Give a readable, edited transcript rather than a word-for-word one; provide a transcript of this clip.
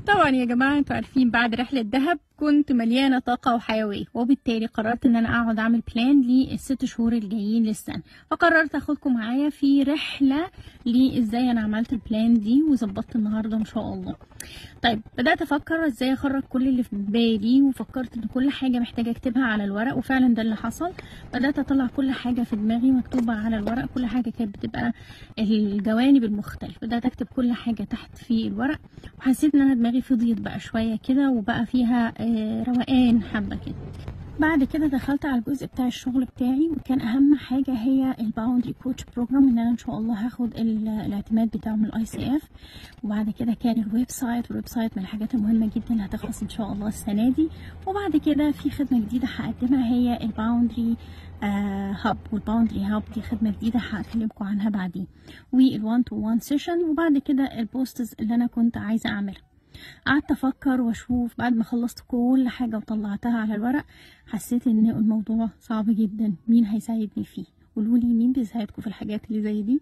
طبعا يا جماعة انتوا عارفين بعد رحلة دهب كنت مليانة طاقة وحيوية، وبالتالي قررت ان انا اقعد اعمل بلان للست شهور الجايين للسنة. فقررت اخدكم معايا في رحلة لازاي انا عملت البلان دي وظبطت النهاردة ان شاء الله. طيب بدأت افكر ازاي اخرج كل اللي في بالي، وفكرت ان كل حاجة محتاجة اكتبها على الورق، وفعلا ده اللي حصل. بدأت اطلع كل حاجة في دماغي مكتوبة على الورق، كل حاجة كانت بتبقى الجوانب المختلفة. بدأت اكتب كل حاجة تحت في الورق، وحسيت ان انا دماغي فضيت بقى شوية كده، وبقى فيها روقان حبة كده. بعد كده دخلت على الجزء بتاع الشغل بتاعي، وكان اهم حاجه هي الباوندري كوتش بروجرام، ان انا ان شاء الله هاخد الاعتماد بتاعه من ICF. وبعد كده كان الويب سايت من الحاجات المهمه جدا اللي هتخلص ان شاء الله السنه دي. وبعد كده في خدمه جديده هقدمها هي الباوندري هاب، والباوندري هاب دي خدمه جديده هكلمكم عنها بعدين، والوان تو وان سيشن، وبعد كده البوستز اللي انا كنت عايزه اعملها. قعدت افكر واشوف، بعد ما خلصت كل حاجة وطلعتها على الورق حسيت ان الموضوع صعب جدا. مين هيساعدني فيه؟ قولولي مين بيساعدكم في الحاجات اللي زي دي؟